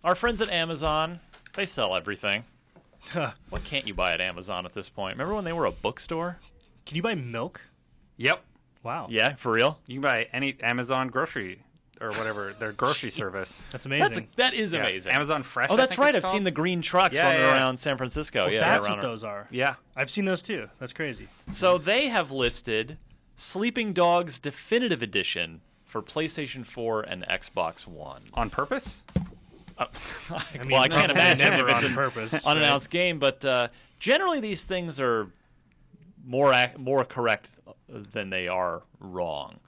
our friends at Amazon, they sell everything. What can't you buy at Amazon at this point? Remember when they were a bookstore? Can you buy milk? Yep. Wow. Yeah, for real? You can buy any Amazon grocery or whatever, their grocery service. That's amazing. That is amazing. Amazon Fresh. Oh, that's I think right. it's I've seen called. the green trucks running around San Francisco. Well, yeah, that's around what those are. Yeah. I've seen those too. That's crazy. So they have listed Sleeping Dogs Definitive Edition for PlayStation 4 and Xbox One. On purpose? I can't imagine if it's on purpose. an unannounced game, but generally these things are more correct than they are wrong.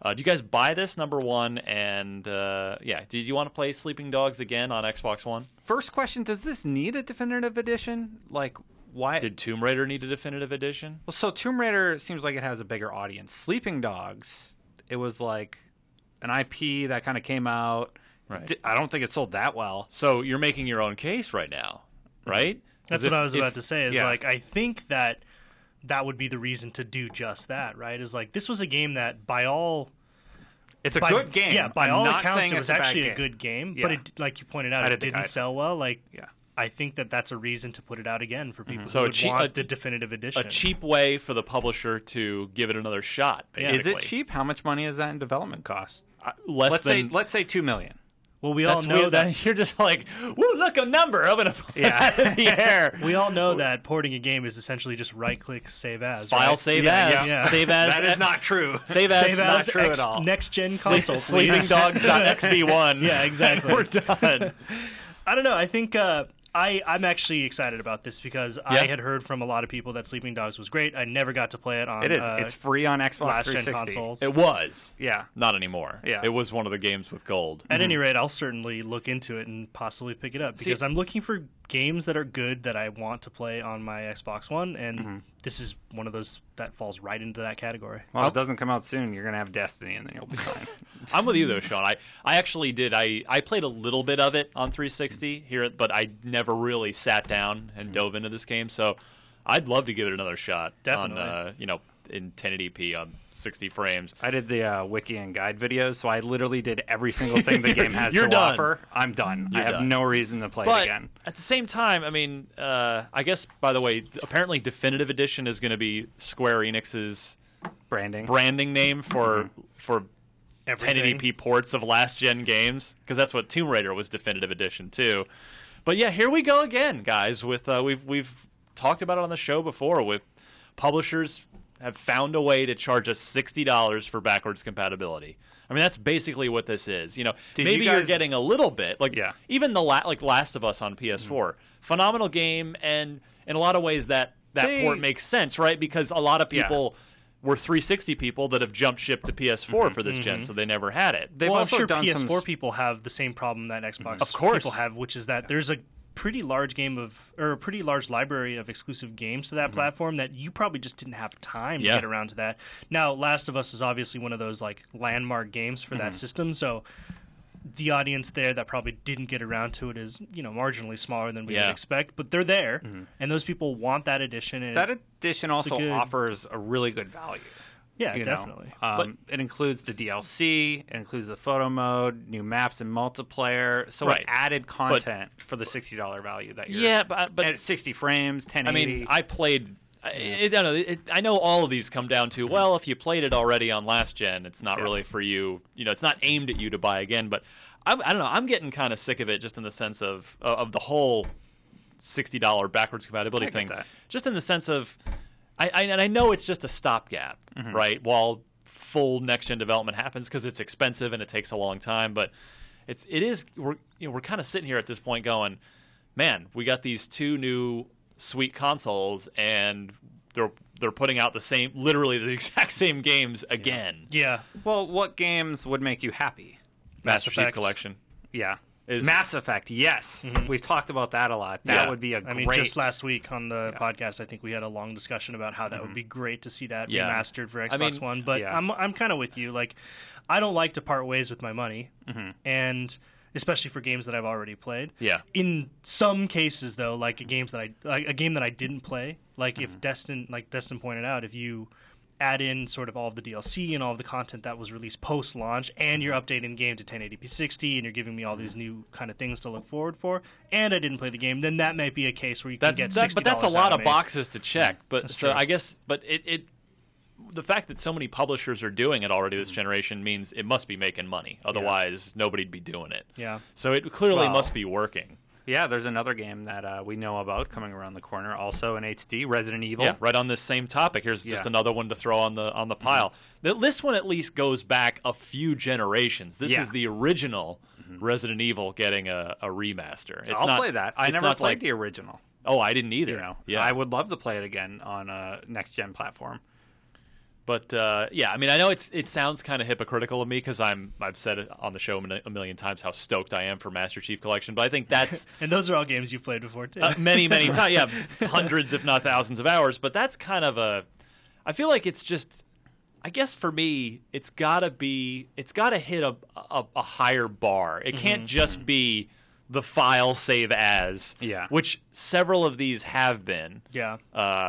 Do you guys buy this, number one? And, did you want to play Sleeping Dogs again on Xbox One? First question, does this need a definitive edition? Like, why? Did Tomb Raider need a definitive edition? Well, so Tomb Raider seems like it has a bigger audience. Sleeping Dogs, it was like an IP that kind of came out. Right. I don't think it sold that well. So you're making your own case right now, right? That's what I was about to say. Is yeah. like, I think that would be the reason to do just that, right? Is like, this was a game that it's a good game. Yeah, by I'm all not accounts, saying it it's was actually a bad good game. Yeah. But it, like you pointed out, it didn't sell well. Like, I think that's a reason to put it out again for people who would want the definitive edition. A cheap way for the publisher to give it another shot. Basically. Is it cheap? How much money is that in development cost? Let's say $2 million. Well, we all know that you're just like, woo, look, a number. I'm going to put that in the air. We all know that porting a game is essentially just right-click, save as. File, right? save as. Yeah. Save as. That is not true. Save as. Not true at all. Next-gen console, please. Sleepingdogs.xb1. Yeah, exactly. We're done. I don't know. I think I'm actually excited about this because I had heard from a lot of people that Sleeping Dogs was great. I never got to play it on. It is. It's free on Xbox last-gen 360. consoles. It was. Yeah. Not anymore. Yeah. It was one of the games with gold. At any rate, I'll certainly look into it and possibly pick it up because I'm looking for games that are good that I want to play on my Xbox One, and this is one of those that falls right into that category. Well, it doesn't come out soon. You're going to have Destiny, and then you'll be fine. I'm with you, though, Sean. I actually did. I played a little bit of it on 360 here, but I never really sat down and dove into this game, so I'd love to give it another shot. Definitely. On, in 1080p on 60 frames. I did the wiki and guide videos, so I literally did every single thing the game has You're to done. offer. I'm done. You're I have done. no reason to play But it again. at the same time, I mean, I guess, by the way, apparently Definitive Edition is going to be Square Enix's branding name for Everything. 1080p ports of last-gen games, because that's what Tomb Raider was Definitive Edition, too. But yeah, here we go again, guys. With we've talked about it on the show before, with publishers have found a way to charge us $60 for backwards compatibility. I mean, that's basically what this is. Maybe you're getting a little bit, even the Last of Us on PS4, phenomenal game, and in a lot of ways that port makes sense, right? Because a lot of people were 360 people that have jumped ship to PS4 for this gen, so they never had it. Well, I'm sure PS4 people have the same problem that Xbox people have, which is that there's a pretty large library of exclusive games to that platform that you probably just didn't have time to get around to that. Now, Last of Us is obviously one of those like landmark games for that system, so the audience there that probably didn't get around to it is, marginally smaller than we would expect, but they're there, and those people want that edition. And that edition also offers a really good value. Yeah, definitely. But it includes the DLC, it includes the photo mode, new maps and multiplayer, so it added content for the $60 value that you're... but at 60 frames, 1080. I mean, I played... I know all of these come down to, well, if you played it already on last gen, it's not really for you. It's not aimed at you to buy again. But I don't know. I'm getting kind of sick of it, just in the sense of the whole $60 backwards compatibility thing. Just in the sense of, I know it's just a stopgap, right? While full next gen development happens, because it's expensive and it takes a long time. But we're kind of sitting here at this point going, man, we got these two new sweet consoles, and they're putting out literally the exact same games again. Yeah. Well, what games would make you happy? Master Chief Collection. Yeah. Mass Effect, yes. We've talked about that a lot. That would be just last week on the podcast, I think we had a long discussion about how that would be great to see that remastered for Xbox One. But I'm kind of with you. Like, I don't like to part ways with my money, and especially for games that I've already played. Yeah. In some cases, though, like a game that I didn't play, like if Destin pointed out, if you add in sort of all of the DLC and all of the content that was released post-launch, and you're updating the game to 1080p 60, and you're giving me all these new kind of things to look forward for, and I didn't play the game, then that might be a case where you can get $60 But that's a lot of me. boxes to check. But That's so true. I guess, but the fact that so many publishers are doing it already this generation means it must be making money. Otherwise, nobody'd be doing it. Yeah. So it clearly must be working. Yeah, there's another game that we know about coming around the corner, also in HD, Resident Evil. Yeah, right on this same topic. Here's just another one to throw on the pile. This one at least goes back a few generations. This is the original Resident Evil getting a remaster. I'll play that. I never played the original. Oh, I didn't either. I would love to play it again on a next-gen platform. But I mean, I know it sounds kind of hypocritical of me because I've said it on the show a million times how stoked I am for Master Chief Collection. But I think that's and those are all games you've played before too. Many times, yeah, hundreds if not thousands of hours. But that's kind of I feel like it's just. I guess for me, it's got to hit a higher bar. It can't just be the file save as, which several of these have been. Yeah.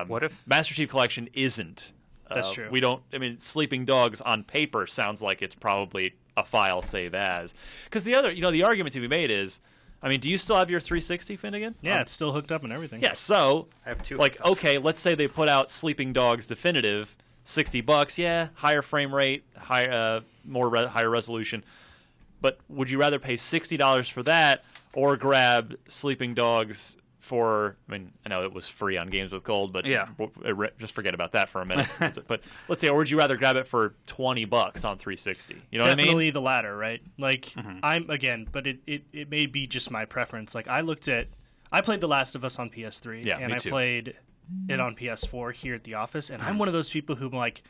What if Master Chief Collection isn't? That's true. We don't. I mean, Sleeping Dogs on paper sounds like it's probably a file save as. Because the argument to be made is, I mean, do you still have your 360, Finnegan? Yeah, it's still hooked up and everything. Yeah. So I have two. Like, okay, let's say they put out Sleeping Dogs Definitive, $60. Yeah, higher frame rate, higher resolution. But would you rather pay $60 for that or grab Sleeping Dogs for, I mean, I know it was free on Games with Gold, but just forget about that for a minute. But let's say, or would you rather grab it for $20 on 360? You know what I mean? Definitely the latter, right? Like, but it may be just my preference. Like, I played The Last of Us on PS3, and I played it on PS4 here at the office, and I'm one of those people who, like,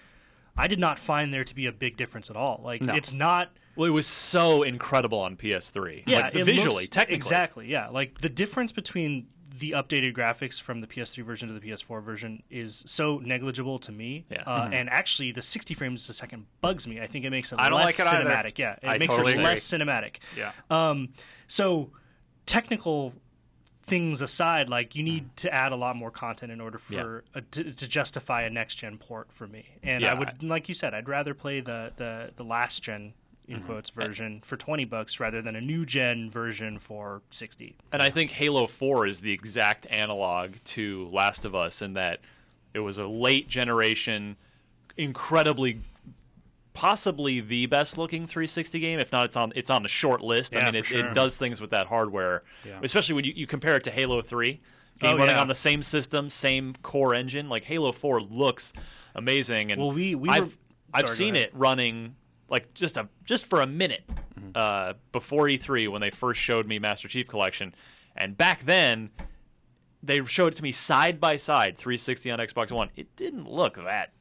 I did not find there to be a big difference at all. Like, it's not... Well, it was so incredible on PS3. Yeah, like, visually, technically. Exactly, yeah. Like, the difference between the updated graphics from the PS3 version to the PS4 version is so negligible to me. Yeah. And actually, the 60 frames a second bugs me. I think it makes it less cinematic. Either. Yeah, it makes it less cinematic. Yeah. So, technical things aside, like, you need to add a lot more content in order for to justify a next-gen port for me. And I would, like you said, I'd rather play the last-gen in quotes version for $20 rather than a new gen version for $60. And I think Halo 4 is the exact analog to Last of Us in that it was a late generation, incredibly, possibly the best looking 360 game. If not, it's on the short list. I mean, it does things with that hardware, especially when you compare it to Halo 3. Game running on the same system, same core engine. Like Halo 4 looks amazing, and I've seen it running. Like just for a minute before E3 when they first showed me Master Chief Collection, and back then they showed it to me side by side, 360 on Xbox One. It didn't look that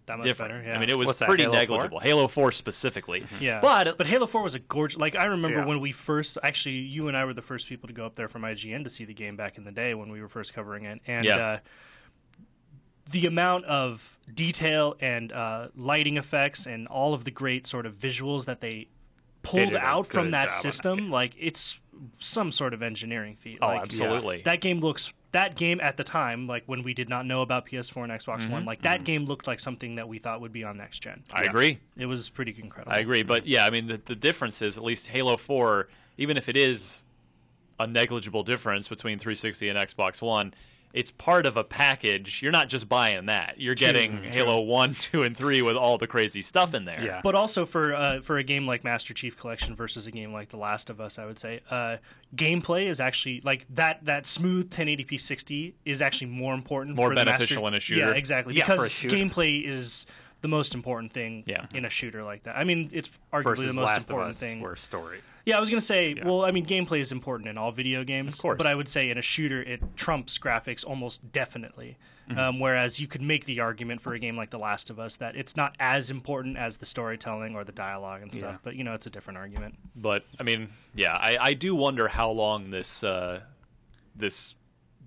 much different. Better, yeah. I mean, it was pretty Halo negligible. 4? Halo 4 specifically. Yeah, but Halo 4 was a gorgeous. Like I remember when we first, actually, you and I were the first people to go up there from IGN to see the game back in the day when we were first covering it, and. The amount of detail and lighting effects and all of the great sort of visuals that they pulled out from that system, like it's some sort of engineering feat. Oh, like, absolutely. That game at the time, like when we did not know about PS4 and Xbox One, like that game looked like something that we thought would be on next gen. I agree. It was pretty incredible. I agree, but I mean the difference is at least Halo 4, even if it is a negligible difference between 360 and Xbox One. It's part of a package. You're not just buying that. You're getting Halo 1, 2, and 3 with all the crazy stuff in there. Yeah. But also for a game like Master Chief Collection versus a game like The Last of Us, I would say gameplay is actually like that smooth 1080p 60 is actually more important. More for beneficial in a shooter. Yeah, exactly. Because gameplay is the most important thing in a shooter like that. I mean, it's arguably versus the most Last important of Us thing. Or story. Yeah, I was going to say, well, I mean, gameplay is important in all video games. Of course. But I would say in a shooter, it trumps graphics almost definitely. Whereas you could make the argument for a game like The Last of Us that it's not as important as the storytelling or the dialogue and stuff. But, it's a different argument. But, I mean, I do wonder how long this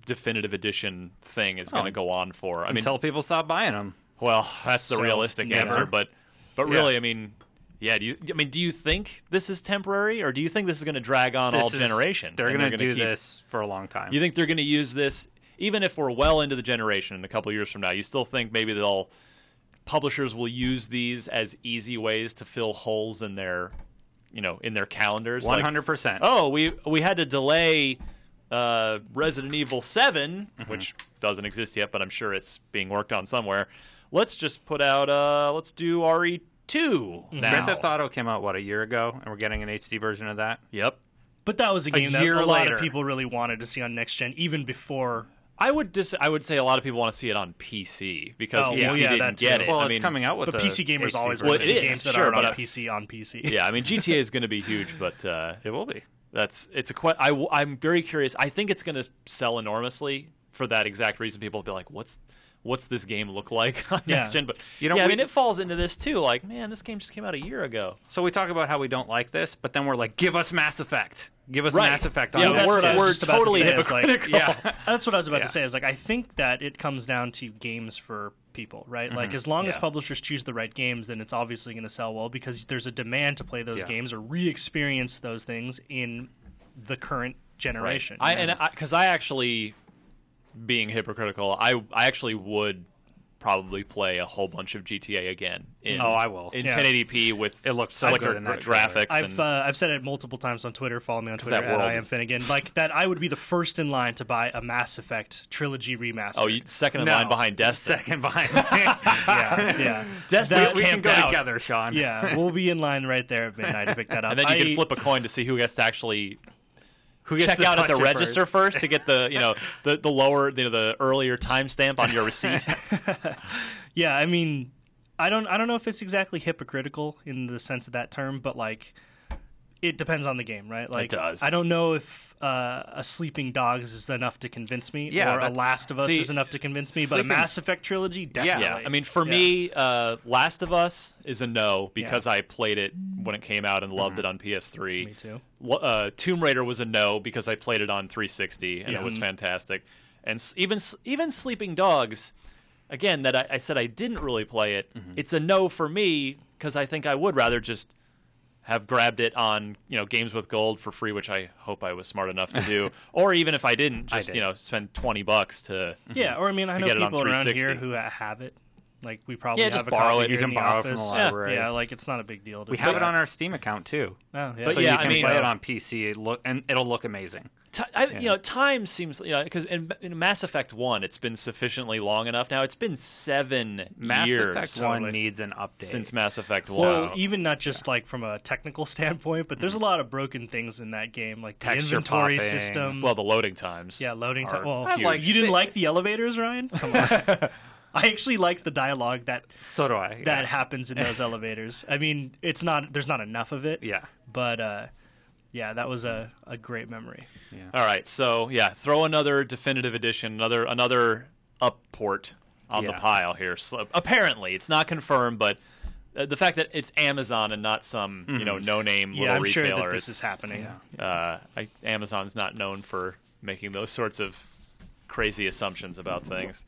definitive edition thing is going to go on for. I mean, until people stop buying them. Well, that's the realistic answer. But really, I mean... Yeah, do you think this is temporary, or do you think this is going to drag on all generation? They're going to do this for a long time. You think they're going to use this, even if we're well into the generation in a couple of years from now, you still think maybe they'll publishers will use these as easy ways to fill holes in their, in their calendars. 100%. Like, oh, we had to delay Resident Evil 7, which doesn't exist yet, but I'm sure it's being worked on somewhere. Let's just put out, let's do RE2 now. Grand Theft Auto came out, a year ago, and we're getting an HD version of that? Yep. But that was a game that a lot of people really wanted to see on next gen, even before. I would say a lot of people want to see it on PC because PC didn't get it. Well, it's coming out with the PC gamers always want to see games that are on PC. Yeah, I mean GTA is going to be huge, but it will be. I'm very curious. I think it's going to sell enormously for that exact reason. People will be like, "What's this game look like on next gen?" But I mean, it falls into this too. Like, man, this game just came out a year ago. So we talk about how we don't like this, but then we're like, "Give us Mass Effect." Give us Mass Effect. We're totally hypocritical. That's what I was about to say. Is like I think that it comes down to games for people, right? Like as long as publishers choose the right games, then it's obviously going to sell well because there's a demand to play those games or re-experience those things in the current generation. Because I actually, being hypocritical, I actually would probably play a whole bunch of GTA again. I will. In 1080p with it looks so good in that graphics. I've said it multiple times on Twitter. Follow me on Twitter at IamFinnegan. Like that, I would be the first in line to buy a Mass Effect trilogy remaster. Oh, second in line behind Destiny. Second behind. yeah. Destiny. We can go together, Sean. Yeah, we'll be in line right there at midnight to pick that up. And then you can flip a coin to see who gets to actually. Check out at the register first to get the the lower the earlier timestamp on your receipt. Yeah, I mean, I don't know if it's exactly hypocritical in the sense of that term, but like it depends on the game, right? Like it does. I don't know if a Sleeping Dogs is enough to convince me, or a Last of Us is enough to convince me, but a Mass Effect trilogy, definitely. Yeah. I mean, for me, Last of Us is a no because I played it when it came out and loved it on PS3. Me too. Tomb Raider was a no because I played it on 360 and it was fantastic. And even Sleeping Dogs, again, that I said I didn't really play it. It's a no for me because I think I would rather just have grabbed it on Games with Gold for free, which I hope I was smart enough to do, or even if I didn't, just spend $20 to or I mean, I know people around here who have it. Like we probably have just a borrow copy it. You can borrow it from the library. Yeah, like it's not a big deal. We have it on our Steam account too. Oh, yeah. But so you can play it on PC. It'll look amazing. Time seems because in Mass Effect 1, it's been sufficiently long enough now. It's been 7 years. Mass Effect 1 needs an update since Mass Effect 1. Well, even not just like from a technical standpoint, but there's a lot of broken things in that game, like the inventory system. Well, the loading times. Yeah, loading time. Well, you didn't like the elevators, Ryan? Come on. I actually like the dialogue that happens in those elevators. I mean, there's not enough of it. Yeah. But that was a great memory. Yeah. All right, so throw another definitive edition, another up port on the pile here. So, apparently, it's not confirmed, but the fact that it's Amazon and not some no-name little retailer. Yeah, I'm sure that this is happening. Amazon's not known for making those sorts of crazy assumptions about things.